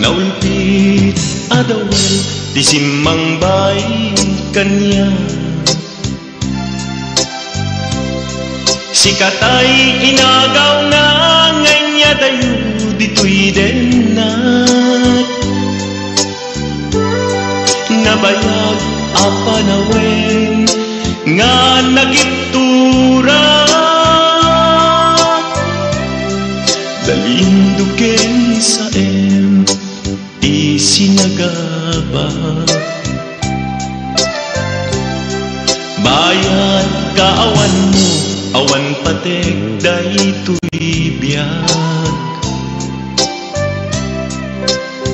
Naulpit adawel di simmang bay kanya. Sikatay inagaw na nganya dayo dito'y denat. Nabayag apanawen nga nagiptura. Dalinduken sa isinagaba. Bayan kaawan mo, awan patek daytoy biyag.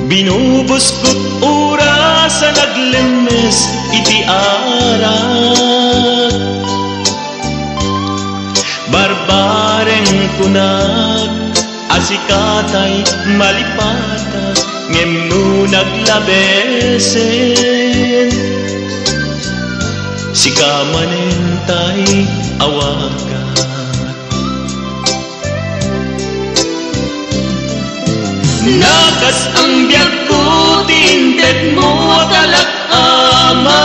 Binubos ko't oras sa naglemes iti arak. Barbareng kunag asikatay malipata ngem no naglabesen. Sikamanentay awagat. Nakas ang biyak ko tinted mo talak ama.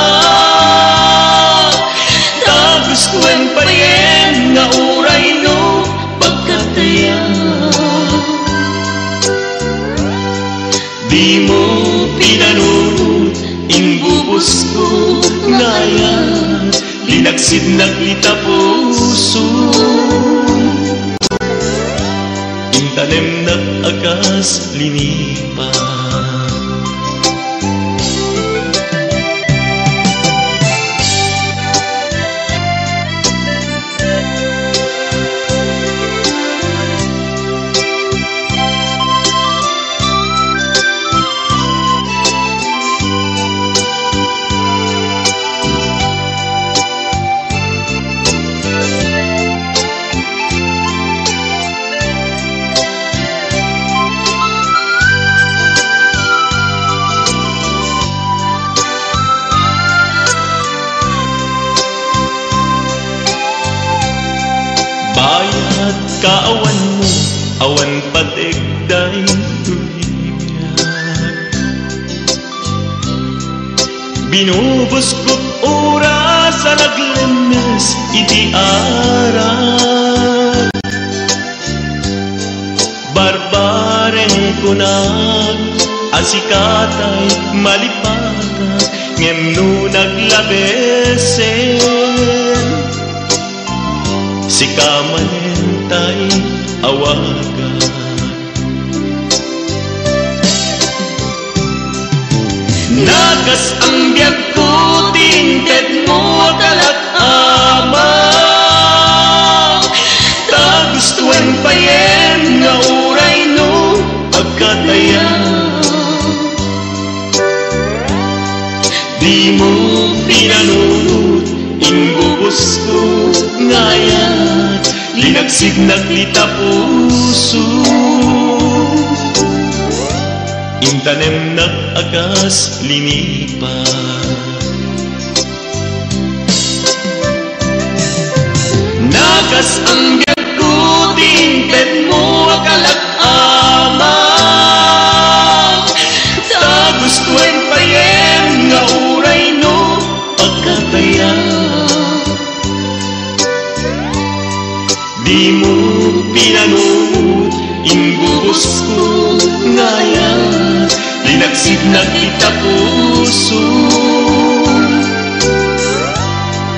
Tapos kuen payen nga uray no pagkataya. Di mo pinanunod ingbubos ko ngayon. Linaksid naglita puso. Intanem nag-agas linipa. Kaawan mo, awan patek daytoy biyag. Binubos ko't oras sa naglemes iti arak. Barbareng kunag asikatay malipata ngem no naglabesen. Sikamanentay awagan. Nagas ang biyak ko tinted mo talak ama. Tagustuhan payen nga uray no pagkataya. Di mo pinanunod ingbubos ko ngayon. Linagsig naglita puso. Intanem nag-agas linipa. Nagas ang biyak ko tinted mo akalak ama. Tagustuhan payen nga uray no pagkataya. Di mo pinanunod ingbubos ko ngayon. Linaksid naglita puso.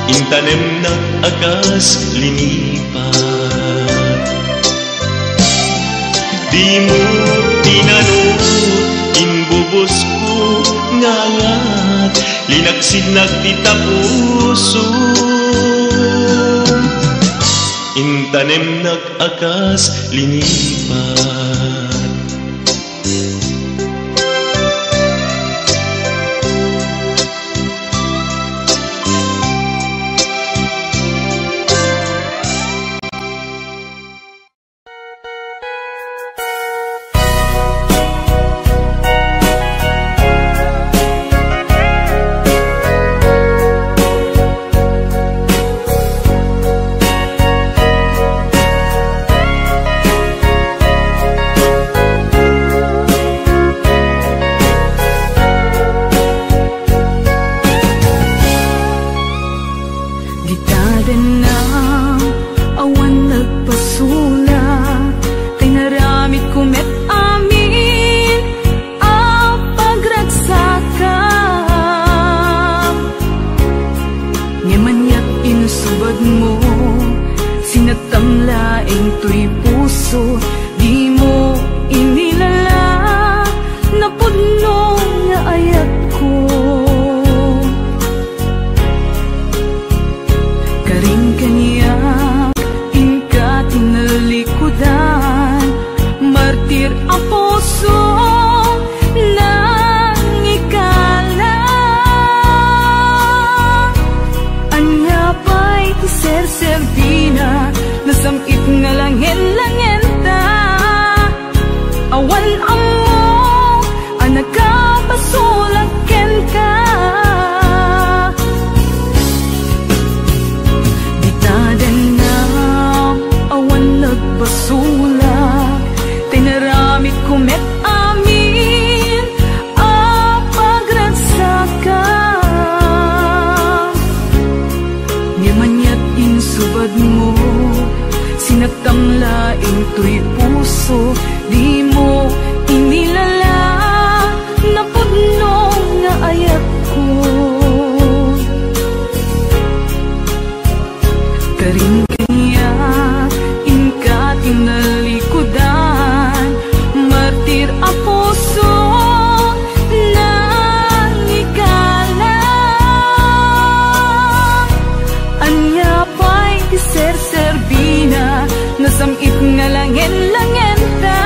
Intanem nag-agas linipa. Di mo pinanunod ingbubos ko ngayon. Linaksid naglita puso. Intanem nag-agas linipat. puso, di mo inilala na puno nga ayat ko. Karing kaniya inka tinalikudan, martir ang puso nang ikala. Anya pa'y tiser-servina, nasamit nga langin-langin ta. Awan amo, anak ka pasulaken ka. Bitadan na, awan nagbasulak, tinaramit kumet amin ang pagragsakan. Ngimanyat insubad mo, sinagtang laing tuy puso, di mo inilala na puno nga ayat ko. Karing kanya inka tinalikudan, martir ang puso nang ikala. Anya pa'y tiser-servina, nasamit nga langin-langin ta.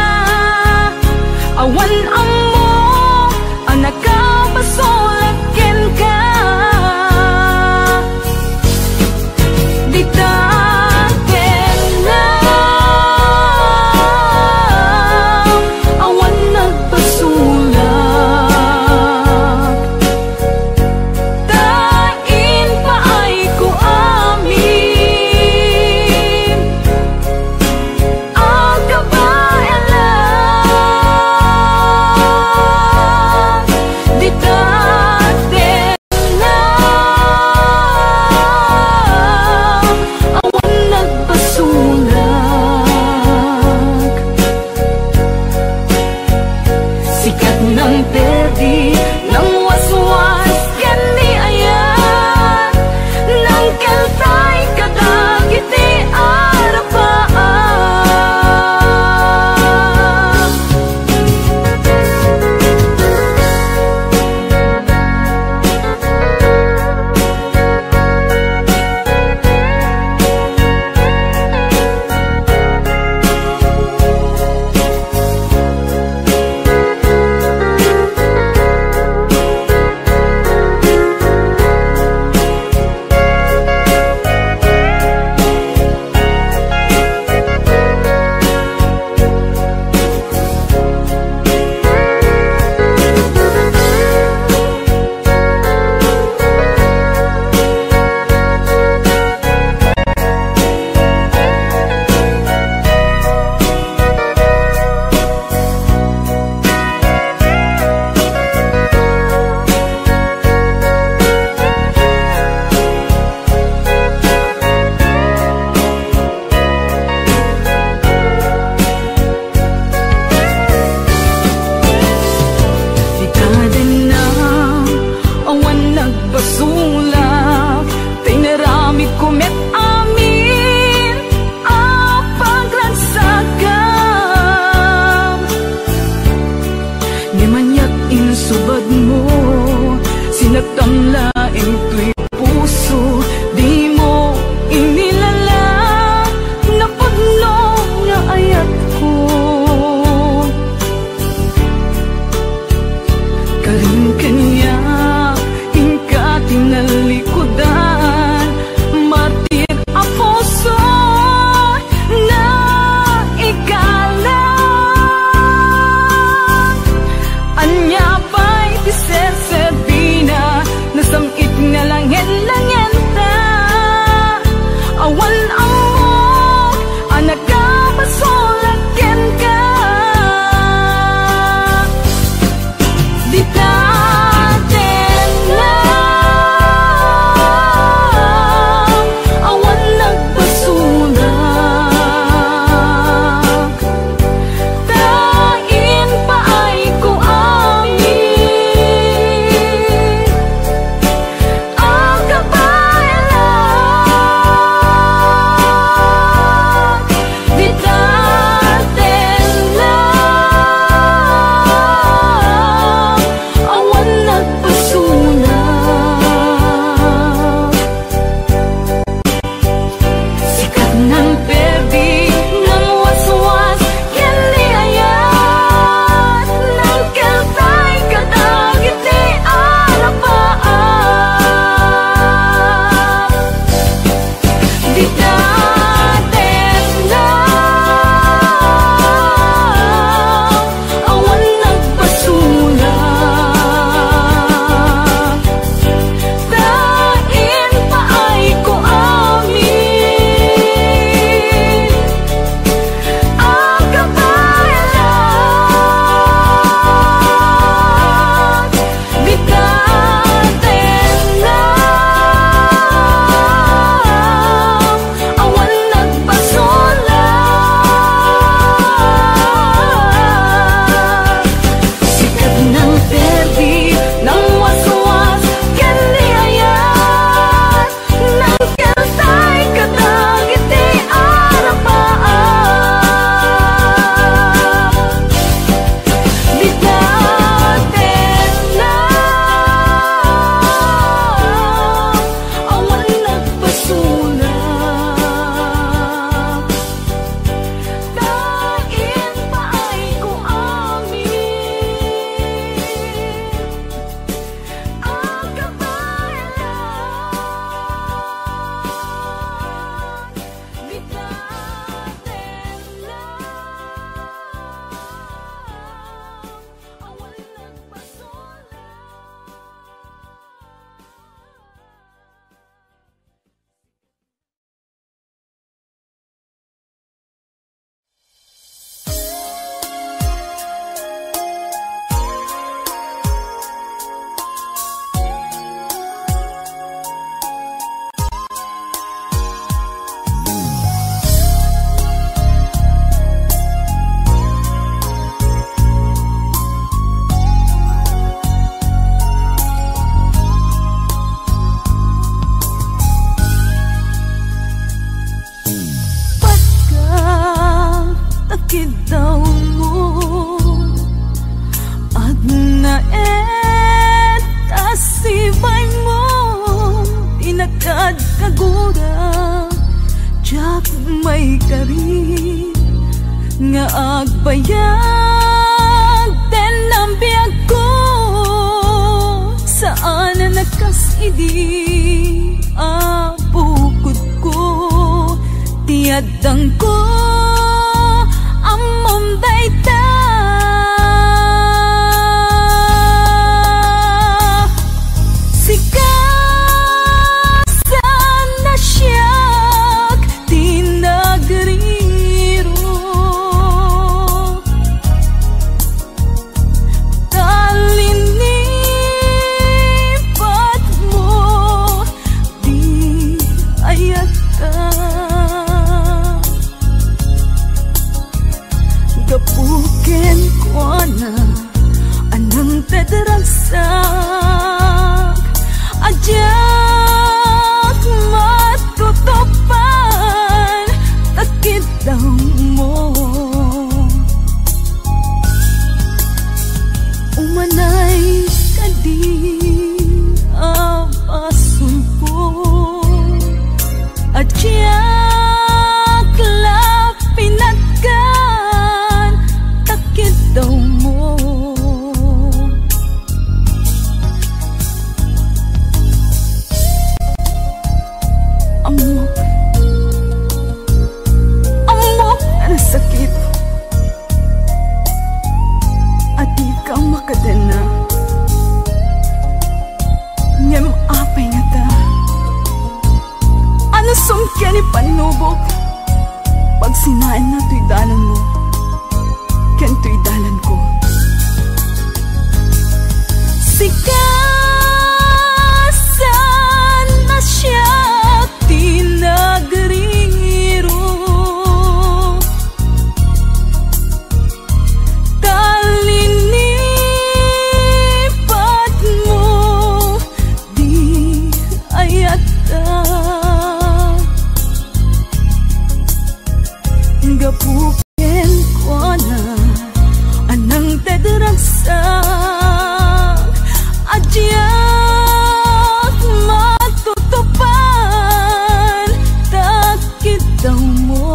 may kari nga agbayag den ang biyag ko saan na nakasidi abukod ko tiadang ko amom dayta anang tadragsak ajak matutupan takit daw mo umanay kadi apasun ko ajak lapinatkan takit daw mo amok na sakit at di ka makadana ngem apay nga ta ano sumkyan ni panubok pag sinain na to'y dalan mo ken to'y dalan ko sikasan na siya tinagriro talinipat mo di ayata gapuken ko na anang tadragsak adyak matutupan takit daw mo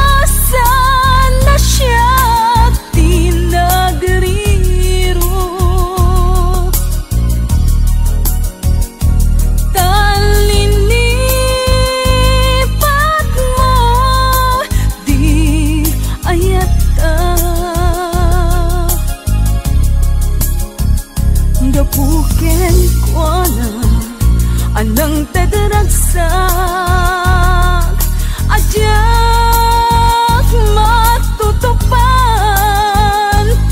sikasan na siya tinagriro talinipat mo di ayata gapuken ko na anang tadragsak ajak matutupan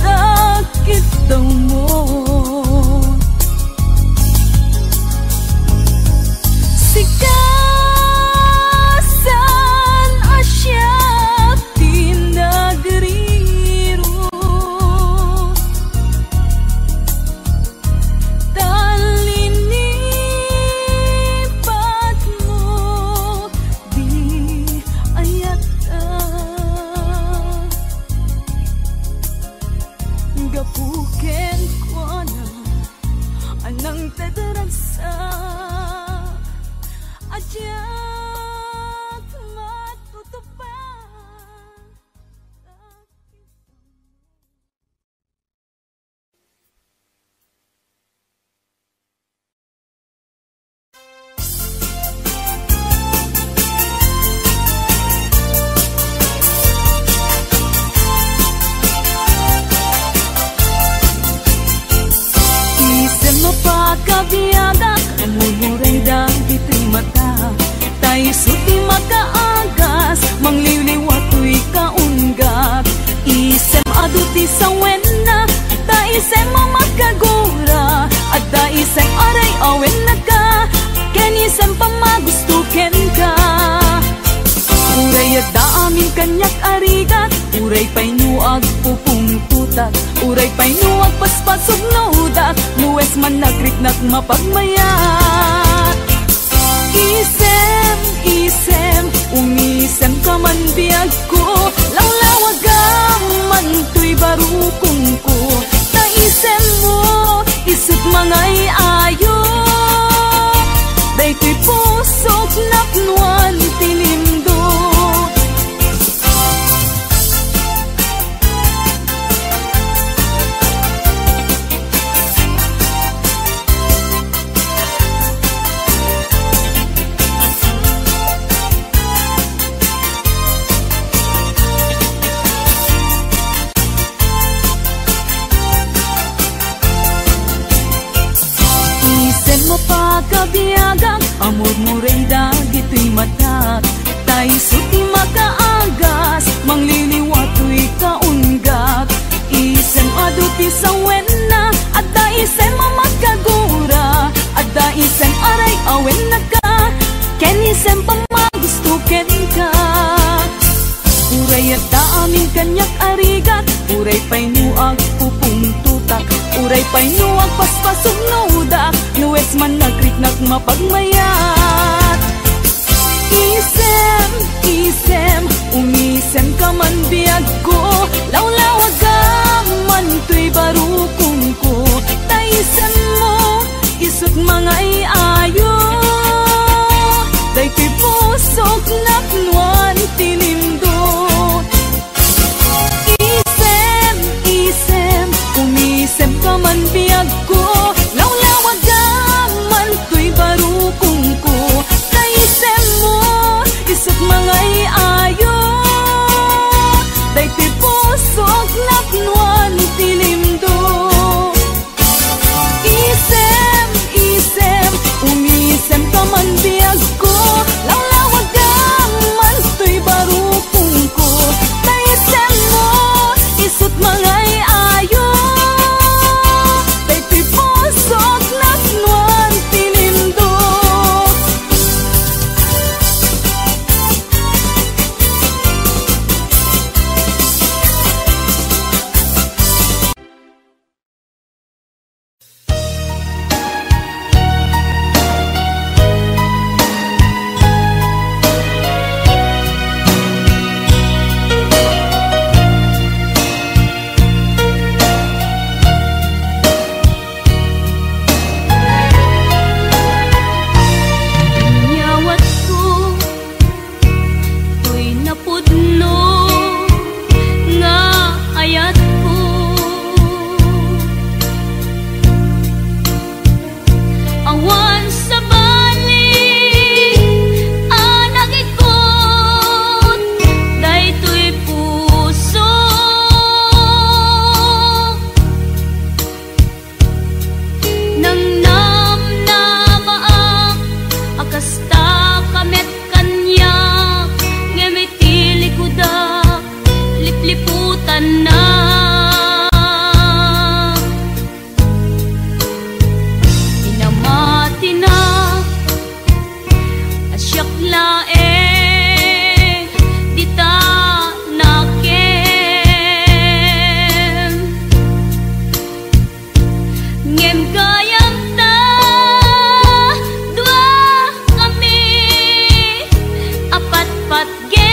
takit daw mo sikasan asya tinagriro talinipat mo di ayata gapuken ko na anang tadragsak ajak matutupan isem mapakabiyaga amuluray dang itrimata tayo suti makaagas mangliliwato'y kaunggat isem aduti sa wena ta isem mamakagura at ta isem aray awen na ka ken isem pamagustuken ka uray at da amin kanyak arigat uray pa'y nuag pupungtutak uray pa'y nuag paspasog nudak nuwes man nagriknak mapagmayat isem umisem ka man biyag ko lawlawagam man to'y barukong ko ta isem mo isut mangay ayo pusok napnuan tilindo. Mapagkabiyagang amor mo rin dagito'y matak. Tayo suti makaagas, mangliliwato'y kaunggak. Isem aduti sa wena, at da isem mamagkagura, at da isem aray awen na ka, ken isem pamagustuken ka. Uray at da amin kanyak arigat, uray pa'y nuag pupung tutak, uray pa'y nuag paspasog nudak, nuwes man nagritnak mapagmayat. Isem, isem, umisem ka man biyag ko, lawlawagan man to'y barukong ko. Taisem mo, isot mga iayo, day ko'y pusok napnuan tilindo. Isem, isem, umisem ka man biyag ko, lawlawagan man to'y barukong ko. Taisem mo, isot mga iayo, day ko'y pusok napnuan tilindo. Isem, isem, umisem ka man biyag ko, lawlawagan man to'y barukong ko. Taisem mo, isot mga iayo, day ko'y pusok napnuan tilindo. Nyawat ko, to'y napudno nga ayat ko. Awan sa balik, anagikot, day to'y puso. Nang namnamaak, akasta kamet kanyak, ngemitili kudak, lipliputan na. Inamati na, asyak laeng, di ta nakem. Ngem gayam ta, dua kami, apat-pat gem.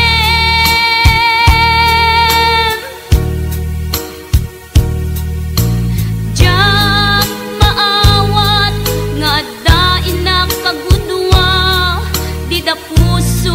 Jam maawat, nga dain na kagudwa, di da puso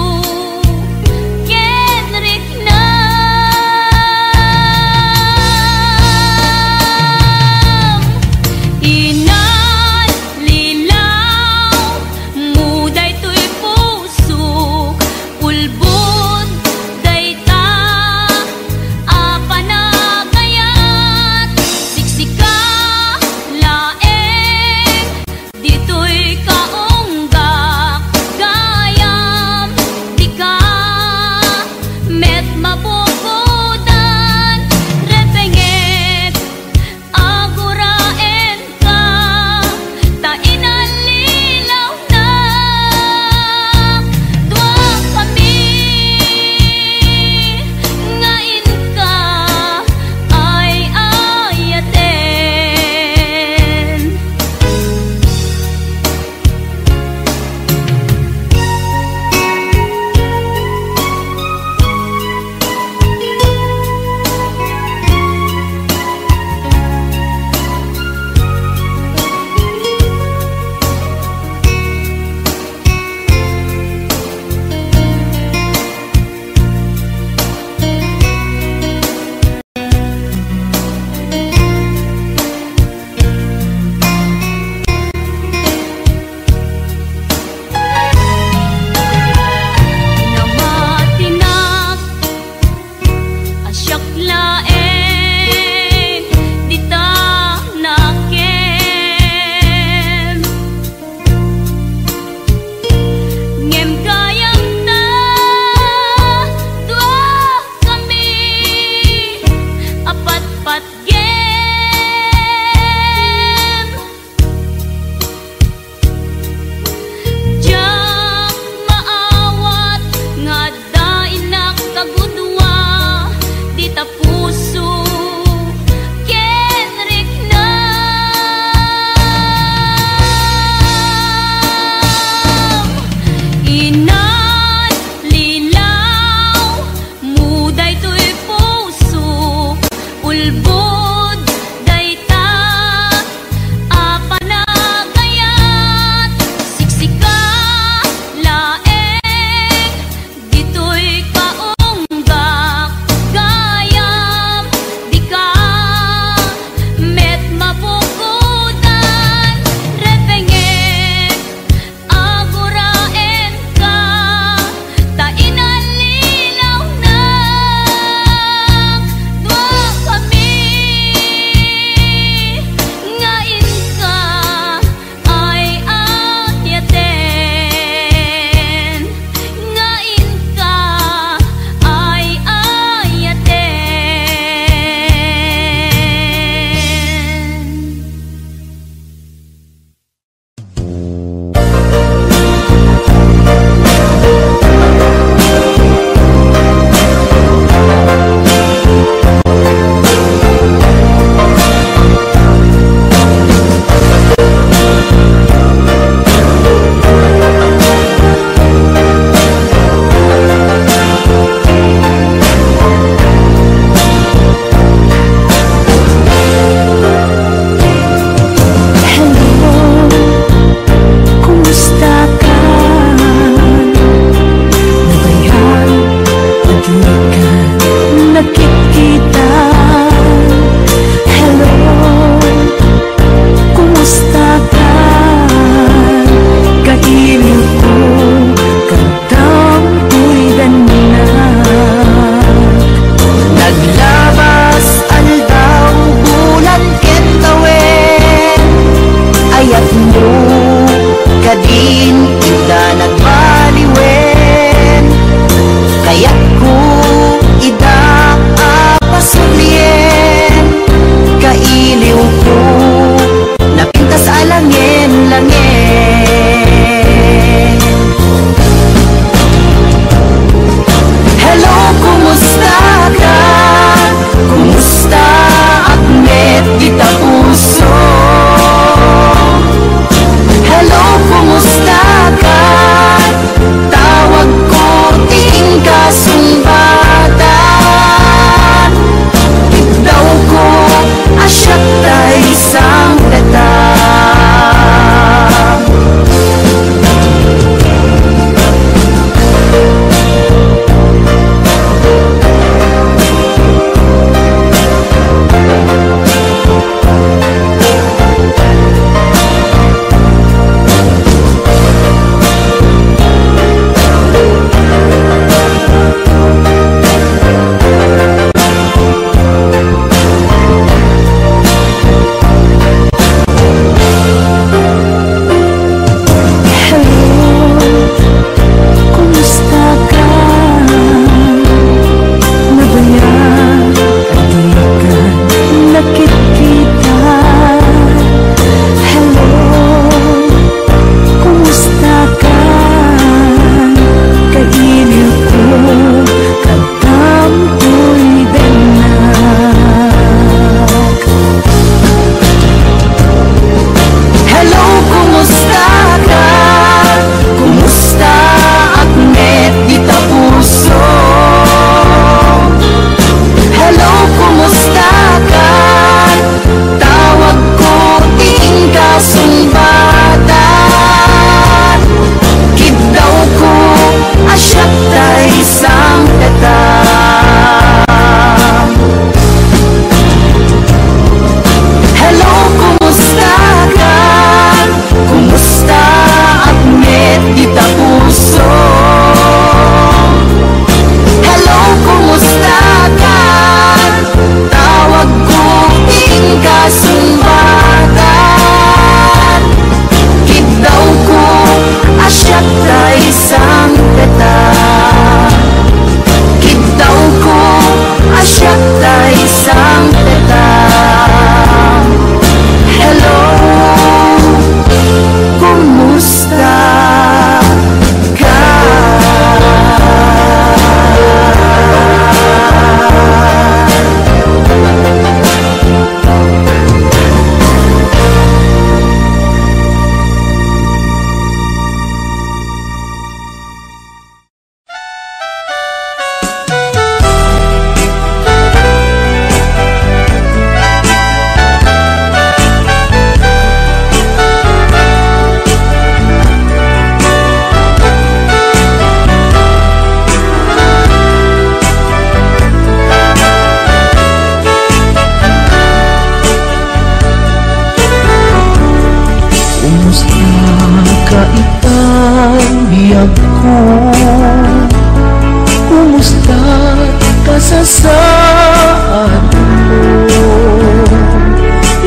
kasasaan mo.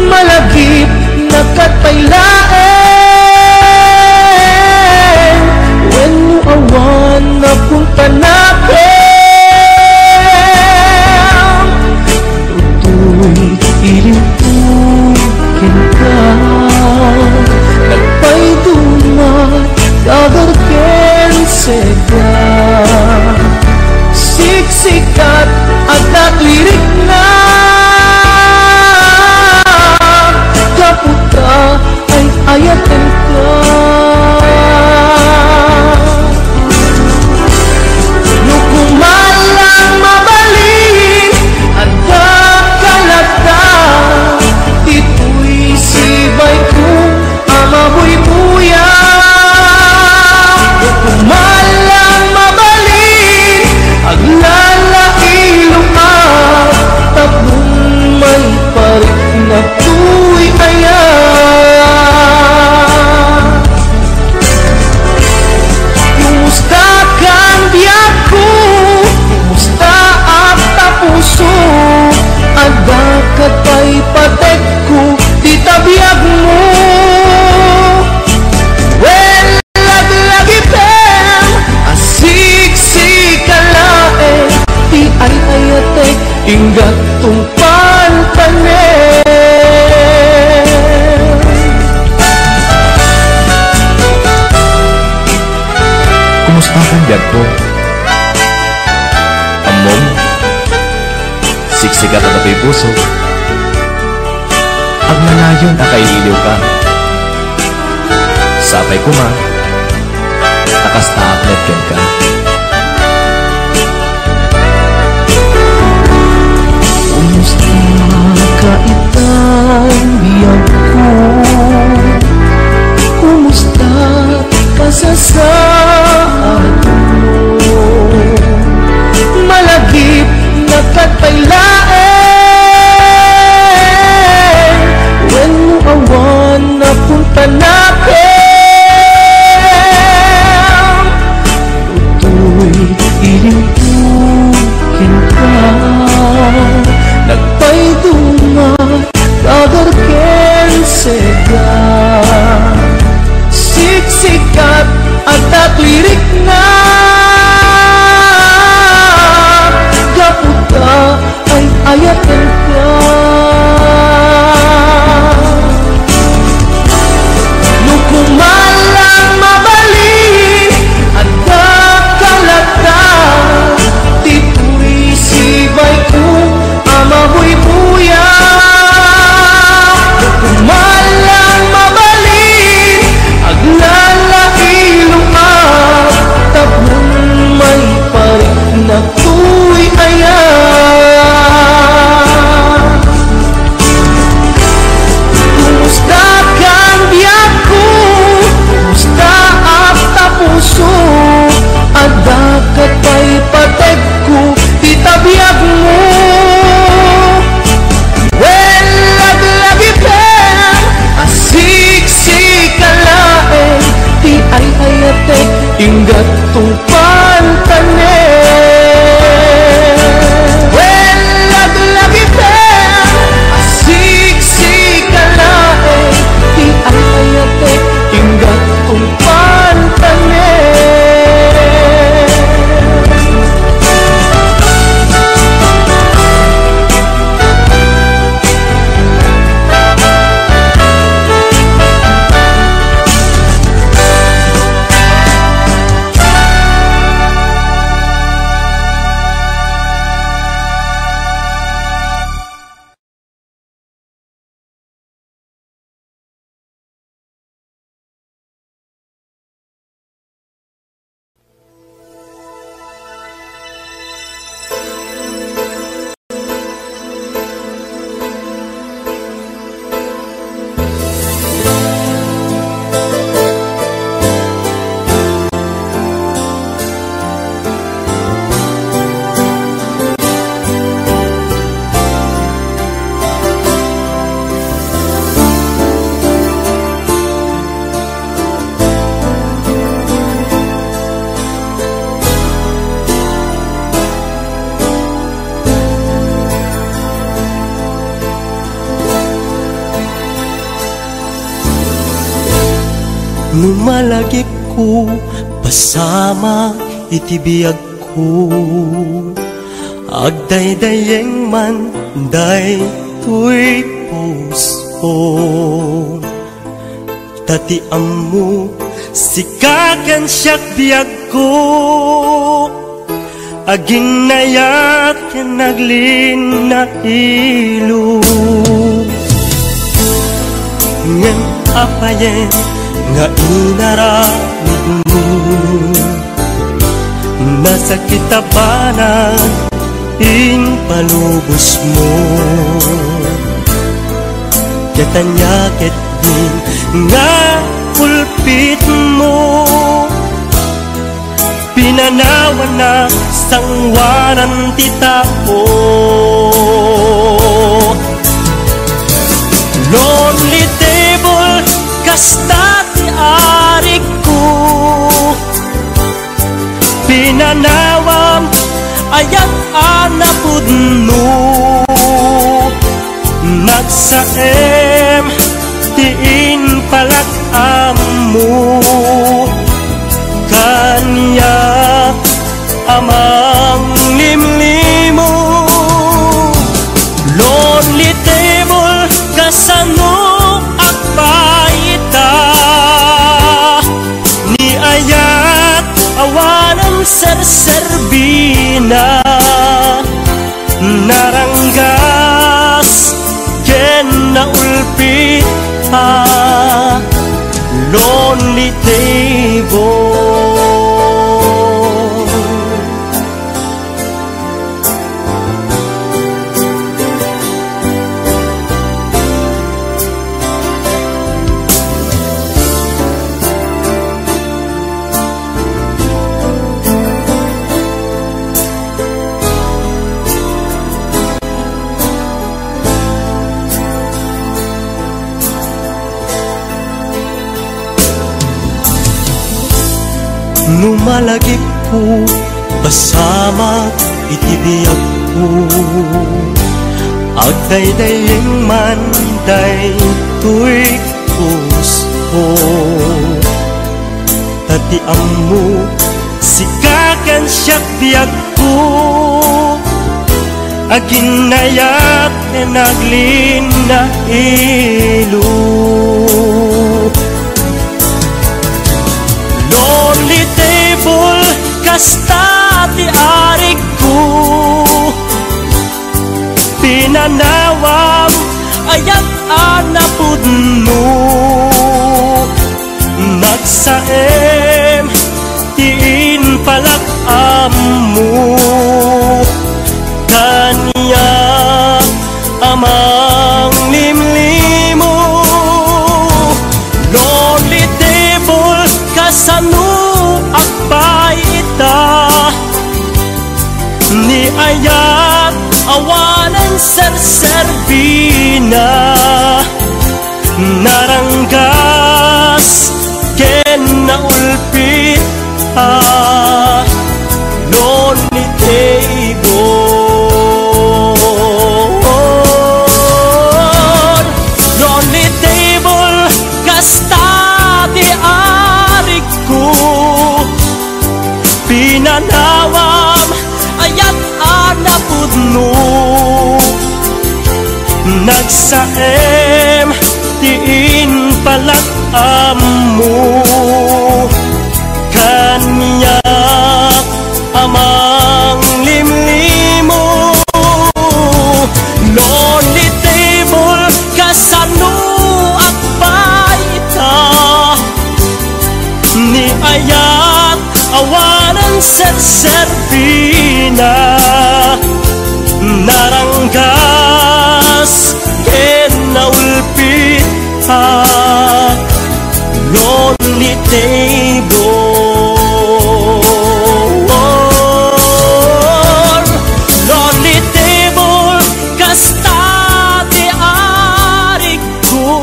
Malagip na katpailain, when you awan na punta natin, tutoy ilimpukin ka, nagpay dumat dagarken sega, siksikat at natlirik na kaputa ay ayaten ka. Nukumalang mabalin at kakalata, tito'y sibay kong amabuy-buya. Nukumalang mabalin aglalailong at tatlong may parik na tuwi ayan. Kumusta kang biyak ko, kumusta ang tapuso, at bakit pa'y patek ko di tabiyag mo. Well, laglagipem asiksikkalae, di ay ayatek inggat tungpal tanen. Kumusta kang biyak ko? Amom, siksikat at ako'y puso. Ang nanayon akay iliw ka. Sapay ko ma, nakastaaklet ken ka. Kumusta ka itang biyag ko? Kumusta kasasaan mo? Malagip na katpailain, when you awan na punta natin, tutoy ilimpukin ka, nagpay dumat dagarken sega, siksikat at tatlirik na kaputa ay ayaten ka. Nukumalang mabalin at kakalata, tito'y sibay kong amabuy-buya. Nukumalang mabalin aglalailong at tatlong may parik na tuwi ayan. Kumusta kang biyak ko, kumusta ang tapuso, at bakit pa'y patek ko itabiyag mo. Well, laglagipem asiksikkalae, di ay ayatek inggat tungpal tanen. Well, laglagipem asiksikkalae, di ay ayatek inggat tungpal tanen. Numalagip ko pasama itibiyag ko, agdaydayeng man day tuy puso. Tatiam mo sikagan siyak biyag ko, aginayat kinaglin na ilo. Ngem apayen nga inaramid mo, nasa kitabanan in palubos mo. Katanyakit din nga pulpit mo, pinanawan na sangwaran titao. Lonely table kasta ti arik ko, pinanawam ayat anapudno. Nagsaem tiin palakam mo, kanya amang limlimo. Lonely table kasano akbaita, ni ayat awanan serserbina. Naranggas ken na ulpit pa, lonely table. Numalagip ko basama itibiyag ko, agdaydayeng man day tuy puso. Tatiam mo sikagan siyak biyag ko, aginayat kinaglin na ilo. Lonely table kasta ti arik ko, pinanawam ayat anapudno. Nagsaem tiin palakam mo, kanya amang limlimo. Lonely table kasano akbaita, ni ayat awanan serserbina. Naranggas ken na ulpit pa, lonely table. Lonely table kasta ti arik ko, pinanawam ayat anapudno. Nagsaem tiin palakam mo, kanya amang limlimo. Lonely table kasano akbaita, ni ayat awanan serserbina. Naranggas ken na ulpit pa, lonely table. Lonely table kasta ti arik ko,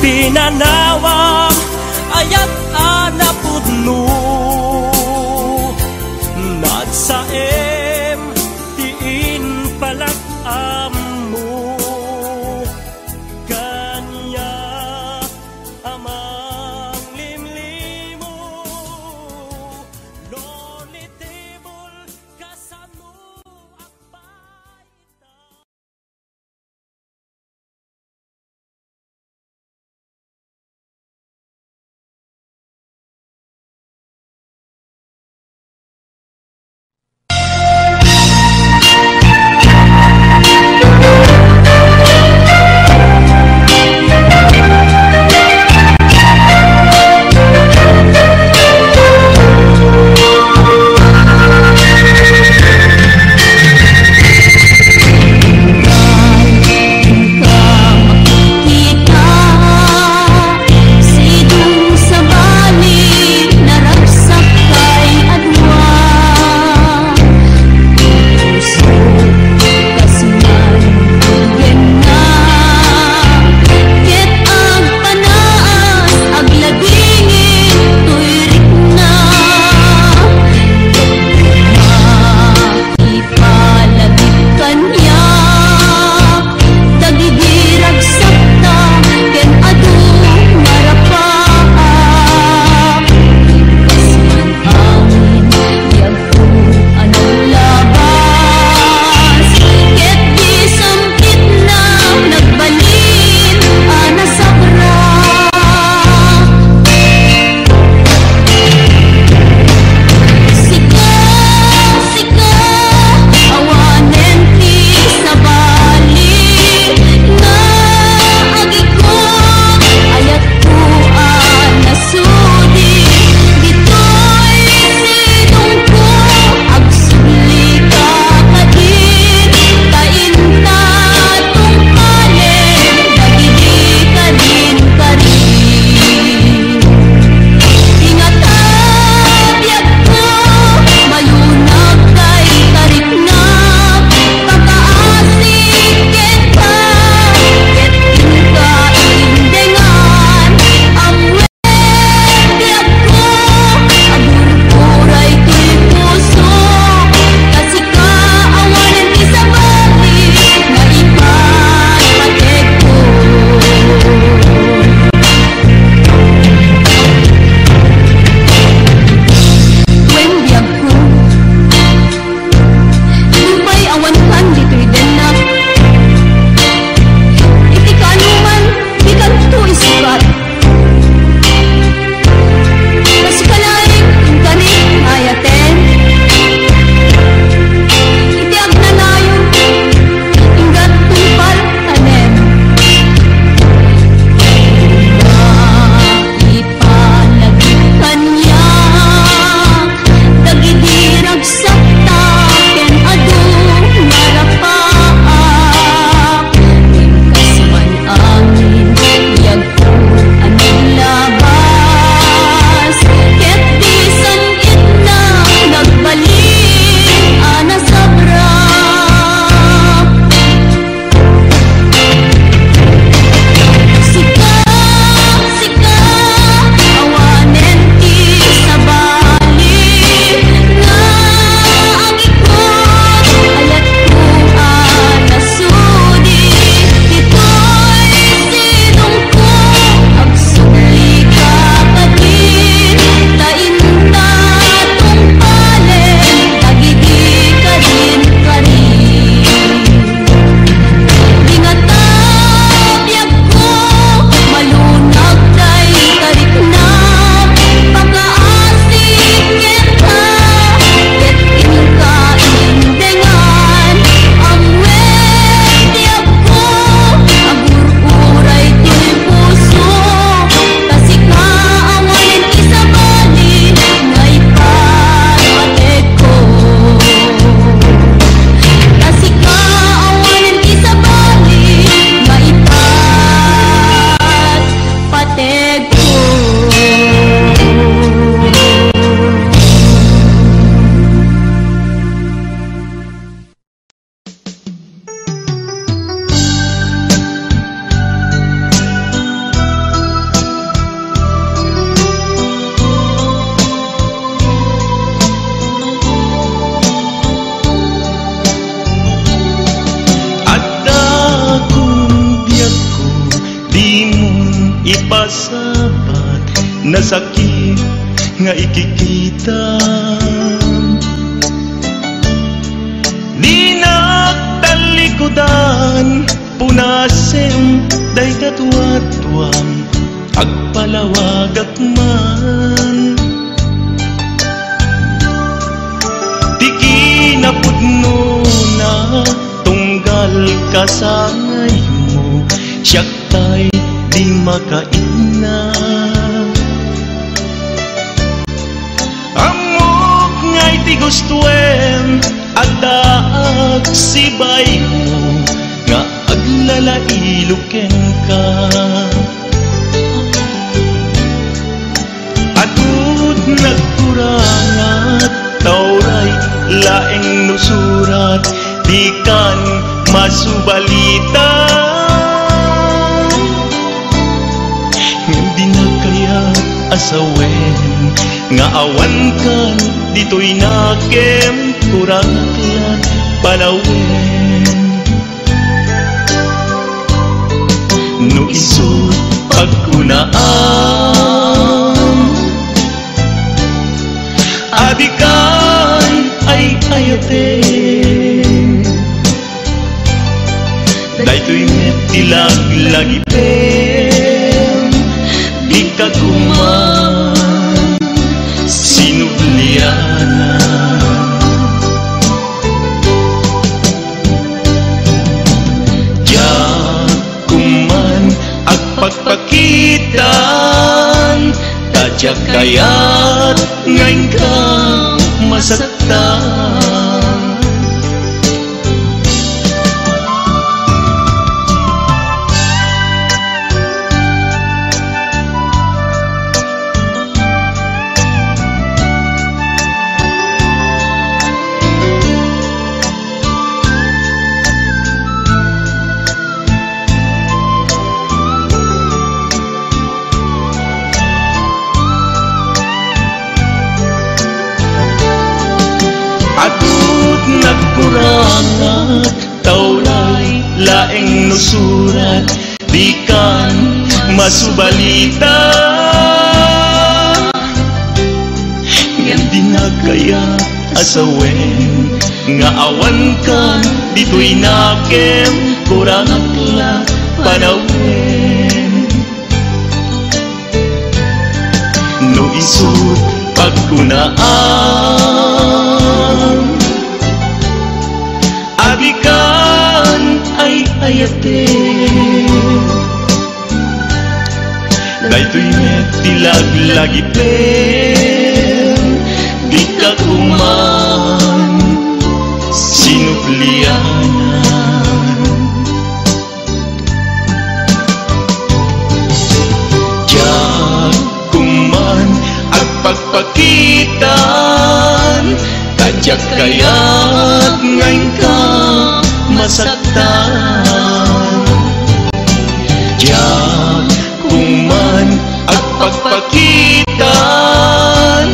pinanawam ayat anapudno. Nagsaem tiin palakam mo, kanya ama ipasabat na sakit nga ikikita. Di nagtalikodan punasem day katuwatuang agpalawagak man. Tiki na pudno na tunggal kasangay mo, siyak tay di makaina. Amok nga'y ti gustuem at agsibay mo nga aglalailuken ka. Atud nagkurangat tauray laeng nusurat di kan masubalita. Hindi na kaya asawen nga awan kan dito'y nakem kuranglan palawen. No isod pagkunaan abikan ay ayate daytoy metilag lagipem di ka kuman sinubliana. Diyan kuman agpagpakitan tadyak kayat ngayon ka masaktan. Nagkurangat tauray laeng nusurat di kan masubalita. Yan di na kaya asawen nga awan kan dito'y nakem kurangat la panawen. No isud pagkunaan abikan ay ayate daytoy metilag lagipem di ka kuman sinuplianan. Diyan kuman agpagpakitan tadyak kayat ngayon ka masaktan. Diyan kuman agpagpakitan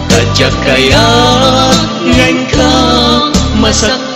tadyak kayat ngayon ka masaktan.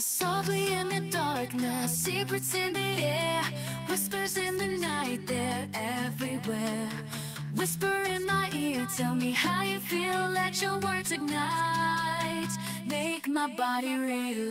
softly in the darkness, secrets in the air, whispers in the night, they're everywhere. Whisper in my ear, tell me how you feel, let your words ignite, make my body real.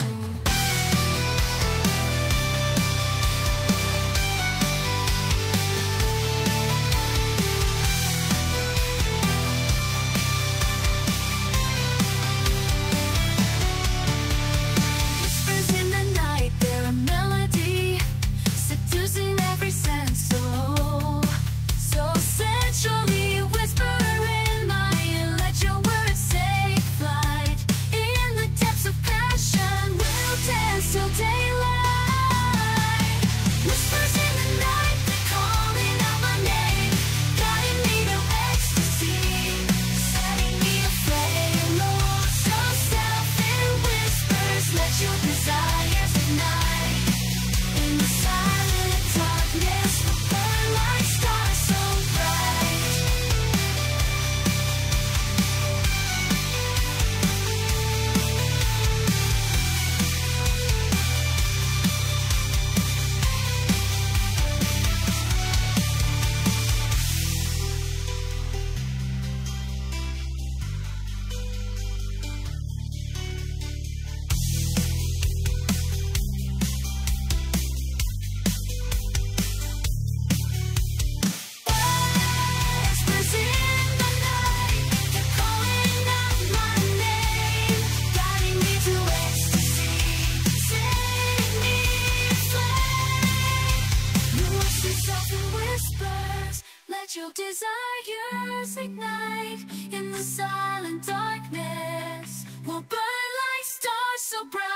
Your desires ignite in the silent darkness. We'll burn like stars so bright.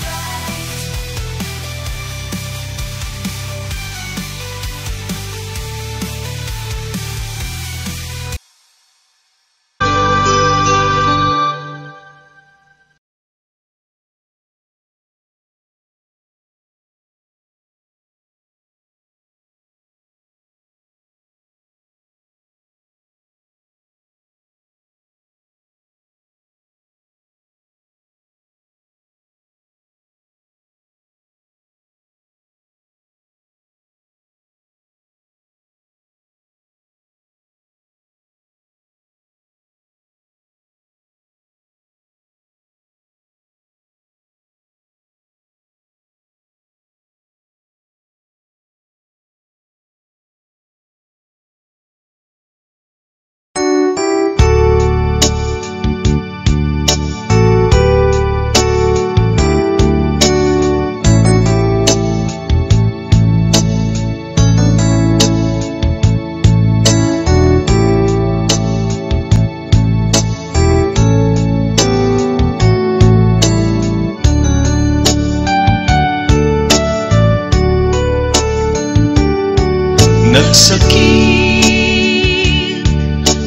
Nagsakit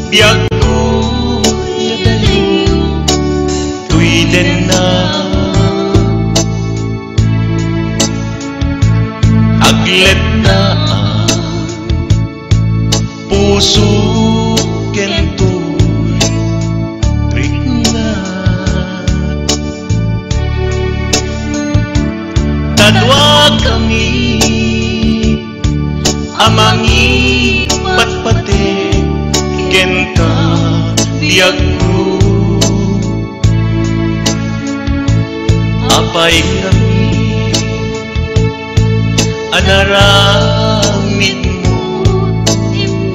biag ko yadayo tuwiden na aglet na puso kentoy rikna tadwa kami amangi patpate kenta biag ko apay kami anaramid mo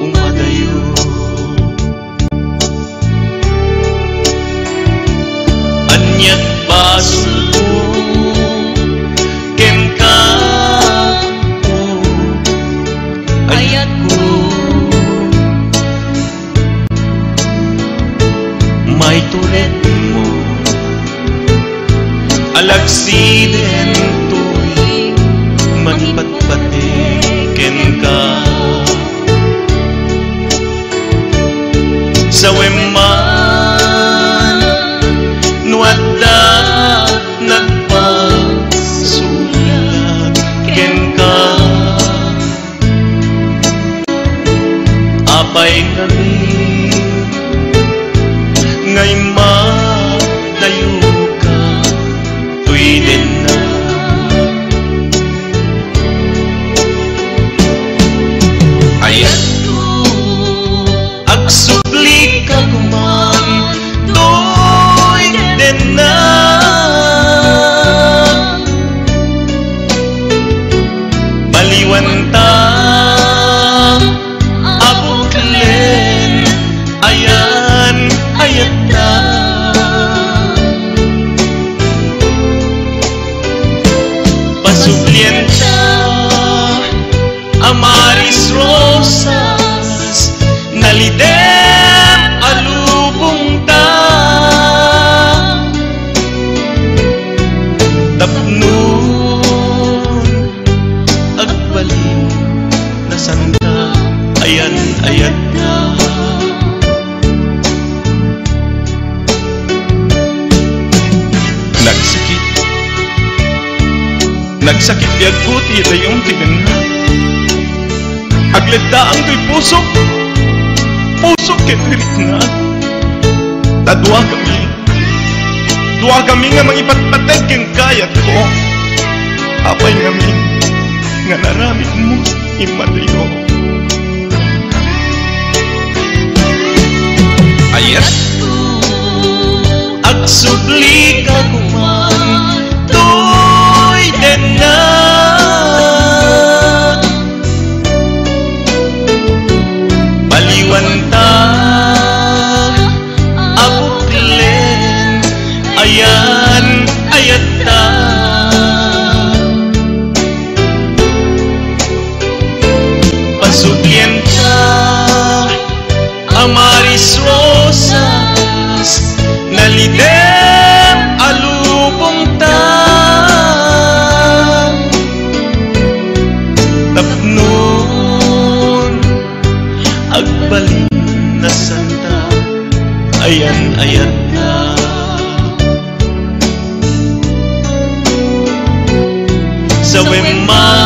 umadayo anyat baso kenta ayat ko may turet mo alagsiden to'y manpatpatiken ka sa weman nuadda nagpasulat ken ka apay kami ngay madayo ka tuwiden na Nagsakit biyag kuti dayong tiganan. Agledaan ko'y puso ketirik na. Tadwa kami nga mangipatpatag keng kayat ko. Apay namin nga naramit mo imadyo. Ayat agsubli ka kuman to'y na baliwan ta abuklen ayan ayat ta pasublien ta amaris rosas nalidem alubong ta tapnon agbalin na santa ayan ayat na sa wema